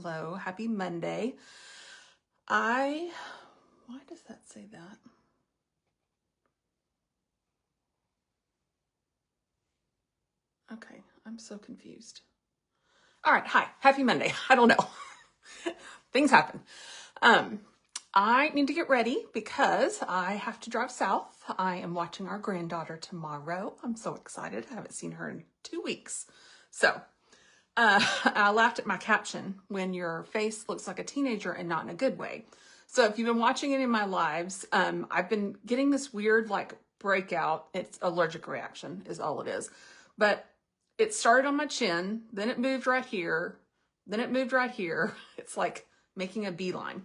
Hello, happy Monday. Why does that say that? Okay, I'm so confused. All right, hi, happy Monday. I don't know. Things happen. I need to get ready because I have to drive south. I am watching our granddaughter tomorrow. I'm so excited. I haven't seen her in 2 weeks. So, I laughed at my caption, when your face looks like a teenager and not in a good way. So if you've been watching any of my lives, I've been getting this weird like breakout. It's allergic reaction is all it is. But it started on my chin, then it moved right here, then it moved right here. It's like making a beeline.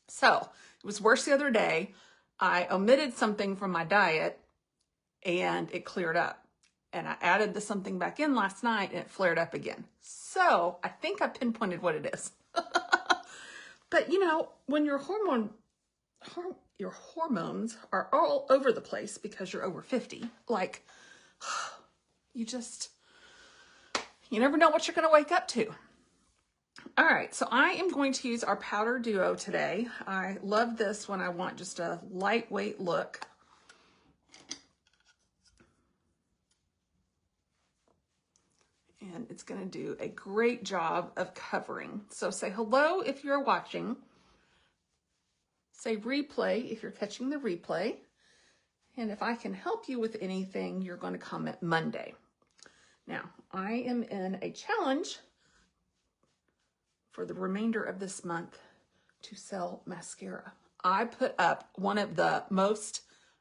So it was worse the other day. I omitted something from my diet and it cleared up. And I added the something back in last night and it flared up again. So I think I pinpointed what it is. But you know, when your hormones are all over the place because you're over 50, like you never know what you're going to wake up to. All right, so I am going to use our Powder Duo today. I love this when I want just a lightweight look. And it's going to do a great job of covering. So say hello if you're watching. Say replay if you're catching the replay. And if I can help you with anything, you're going to comment Monday. Now, I am in a challenge for the remainder of this month to sell mascara. I put up one of the most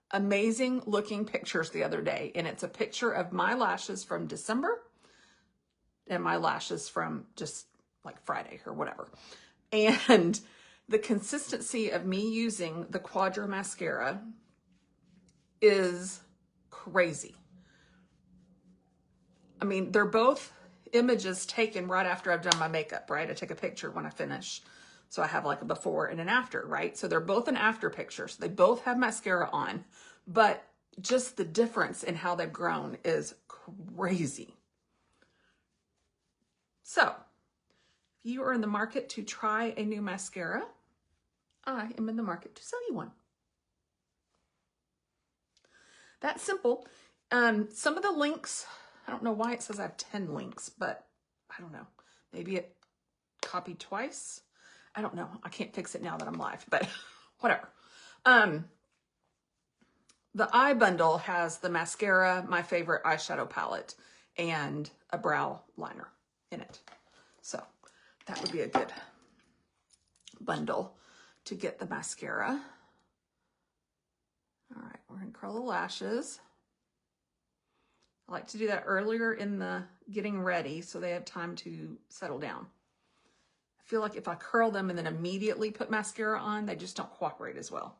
amazing looking pictures the other day, and it's a picture of my lashes from December and my lashes from just like Friday or whatever. And the consistency of me using the Quadra mascara is crazy. I mean, they're both images taken right after I've done my makeup, right? I take a picture when I finish. So I have like a before and an after, right? So they're both an after picture. So they both have mascara on, but just the difference in how they've grown is crazy. So if you are in the market to try a new mascara, I am in the market to sell you one. That's simple. Some of the links, I don't know why it says I have 10 links, but I don't know. Maybe it copied twice. I don't know. I can't fix it now that I'm live, but whatever. The eye bundle has the mascara, my favorite eyeshadow palette, and a brow liner in it. So that would be a good bundle to get the mascara. All right, we're gonna curl the lashes. I like to do that earlier in the getting ready so they have time to settle down. I feel like if I curl them and then immediately put mascara on, they just don't cooperate as well.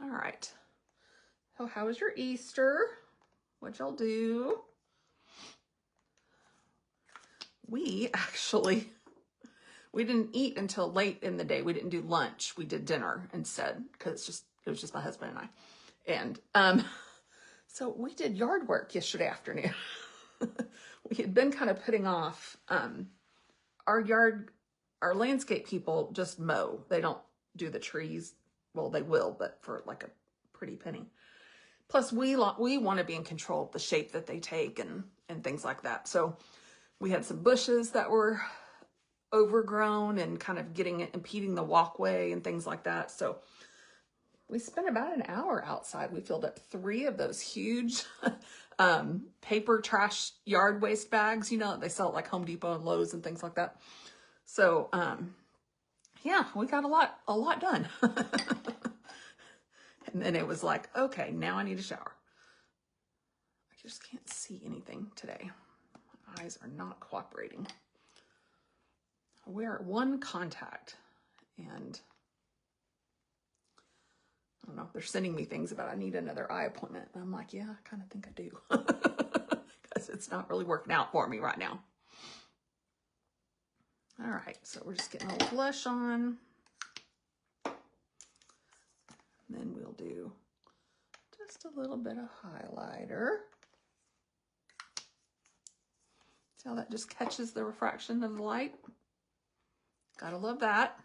All right. So how was your Easter? What'd y'all do? We didn't eat until late in the day. We didn't do lunch. We did dinner instead because it was just my husband and I. And so we did yard work yesterday afternoon. We had been kind of putting off our landscape people just mow. They don't do the trees. Well, they will, but for like a pretty penny. Plus, we want to be in control of the shape that they take and things like that. So we had some bushes that were overgrown and kind of impeding the walkway and things like that. So we spent about an hour outside. We filled up 3 of those huge paper trash yard waste bags. You know, they sell at like Home Depot and Lowe's and things like that. So yeah, we got a lot done. And then it was like, okay, now I need a shower. I just can't see anything today. My eyes are not cooperating. I wear one contact and I don't know, they're sending me things about I need another eye appointment. And I'm like, yeah, I kind of think I do. Because it's not really working out for me right now. All right, so we're just getting a little blush on. And then we'll do just a little bit of highlighter. See how that just catches the refraction of the light? Gotta love that.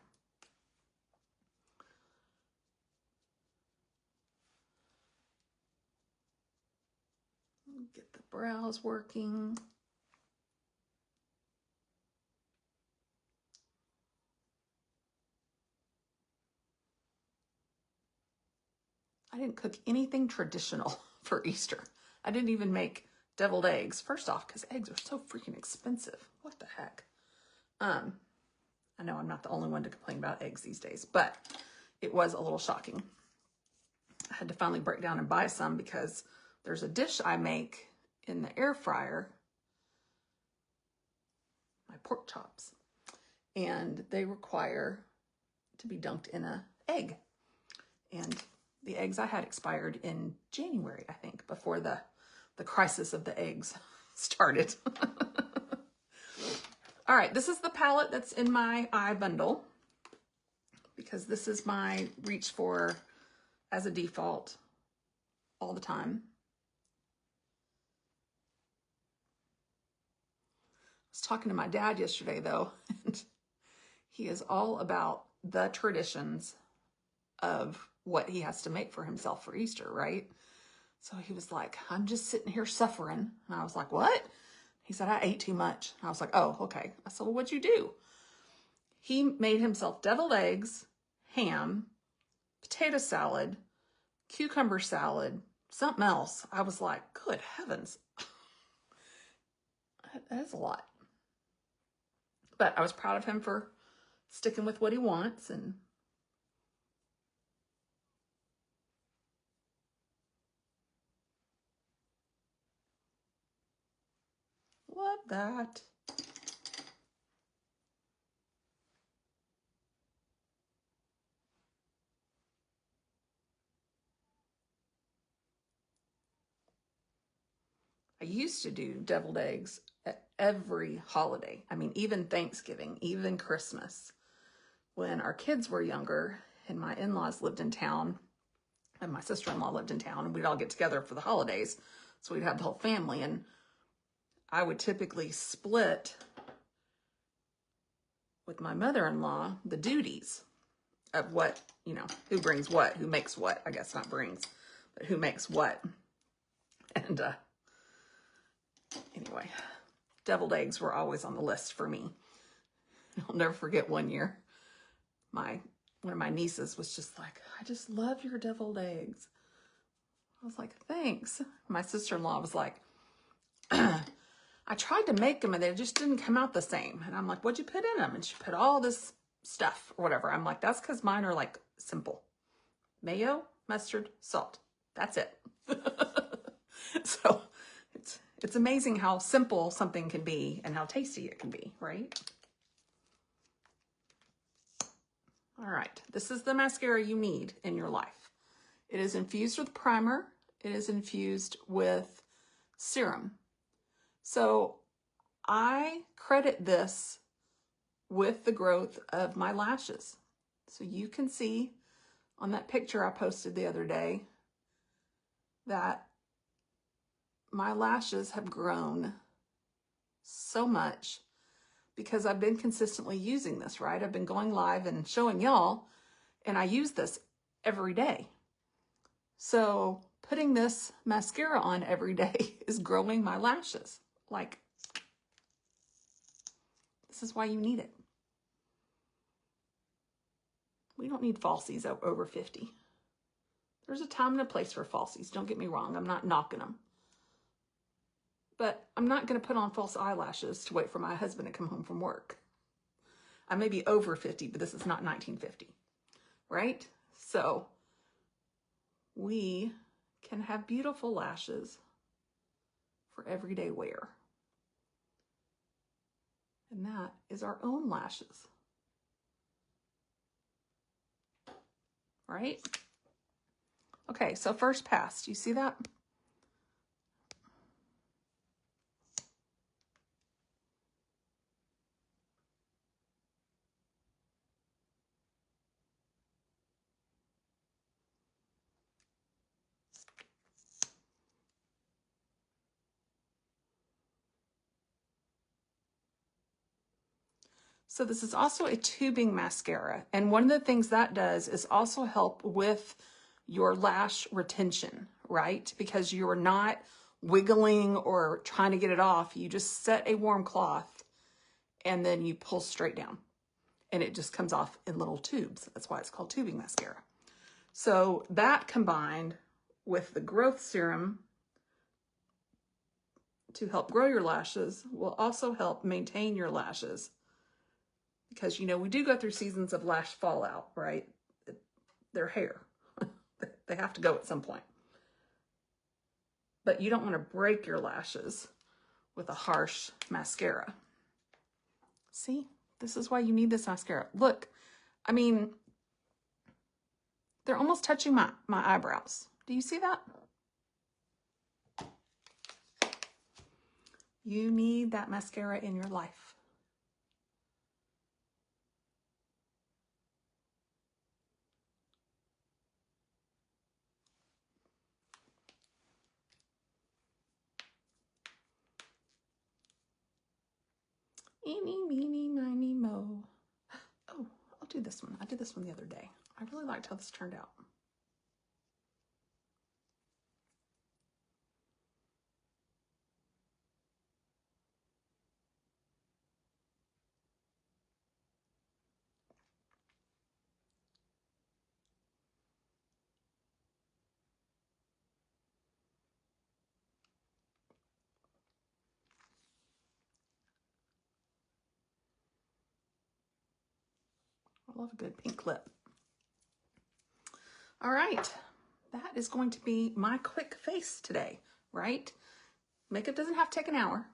Get the brows working. I didn't cook anything traditional for Easter. I didn't even make deviled eggs. First off, because eggs are so freaking expensive. What the heck? I know I'm not the only one to complain about eggs these days, but it was a little shocking. I had to finally break down and buy some because there's a dish I make in the air fryer, my pork chops, and they require to be dunked in an egg. And the eggs I had expired in January, I think, before the crisis of the eggs started. All right, this is the palette that's in my eye bundle because this is my reach for as a default all the time. I was talking to my dad yesterday though, and he is all about the traditions of what he has to make for himself for Easter, right? So he was like, I'm just sitting here suffering. And I was like, what? He said, I ate too much. I was like, oh, okay. I said, well, what'd you do? He made himself deviled eggs, ham, potato salad, cucumber salad, something else. I was like, good heavens. That is a lot. But I was proud of him for sticking with what he wants, and love that. I used to do deviled eggs at every holiday. I mean, even Thanksgiving, even Christmas. When our kids were younger and my in-laws lived in town and my sister-in-law lived in town, and we'd all get together for the holidays. So we'd have the whole family, and I would typically split with my mother-in-law the duties of what, you know, who brings what, who makes what, I guess not brings, but who makes what. And anyway, deviled eggs were always on the list for me. I'll never forget one year, one of my nieces was just like, I just love your deviled eggs. I was like, thanks. My sister-in-law was like, I tried to make them and they just didn't come out the same. And I'm like, what'd you put in them? And she put all this stuff or whatever. I'm like, that's because mine are like simple. Mayo, mustard, salt. That's it. So it's amazing how simple something can be and how tasty it can be, right? All right, this is the mascara you need in your life. It is infused with primer. It is infused with serum. So I credit this with the growth of my lashes. So you can see on that picture I posted the other day that my lashes have grown so much because I've been consistently using this, right? I've been going live and showing y'all, and I use this every day. So putting this mascara on every day is growing my lashes. Like, this is why you need it. We don't need falsies over 50. There's a time and a place for falsies. Don't get me wrong. I'm not knocking them. But I'm not going to put on false eyelashes to wait for my husband to come home from work. I may be over 50, but this is not 1950, right? So we can have beautiful lashes for everyday wear. And that is our own lashes, right? Okay, so first pass, do you see that? So this is also a tubing mascara. And one of the things that does is also help with your lash retention, right? Because you're not wiggling or trying to get it off. You just set a warm cloth and then you pull straight down and it just comes off in little tubes. That's why it's called tubing mascara. So that combined with the growth serum to help grow your lashes will also help maintain your lashes. Because, you know, we do go through seasons of lash fallout, right? They're hair. They have to go at some point. But you don't want to break your lashes with a harsh mascara. See? This is why you need this mascara. Look, I mean, they're almost touching my eyebrows. Do you see that? You need that mascara in your life. Eeny, meeny, miny, mo. Oh, I'll do this one. I did this one the other day. I really liked how this turned out. I love a good pink lip. All right, that is going to be my quick face today, right? Makeup doesn't have to take an hour.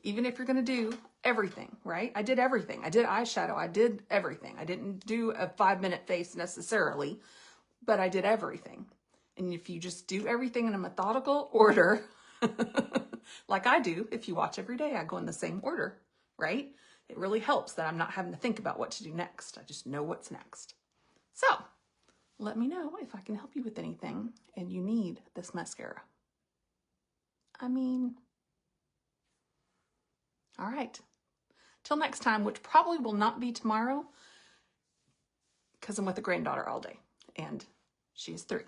Even if you're gonna do everything, right? I did everything. I did eyeshadow, I did everything. I didn't do a 5-minute face necessarily, but I did everything. And if you just do everything in a methodical order, like I do, if you watch every day, I go in the same order, right? It really helps that I'm not having to think about what to do next. I just know what's next. So let me know if I can help you with anything and you need this mascara. I mean, all right. Till next time, which probably will not be tomorrow because I'm with a granddaughter all day and she's 3.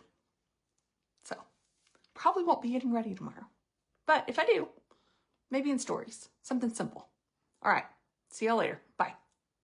So probably won't be getting ready tomorrow. But if I do, maybe in stories, something simple. All right. See y'all later. Bye.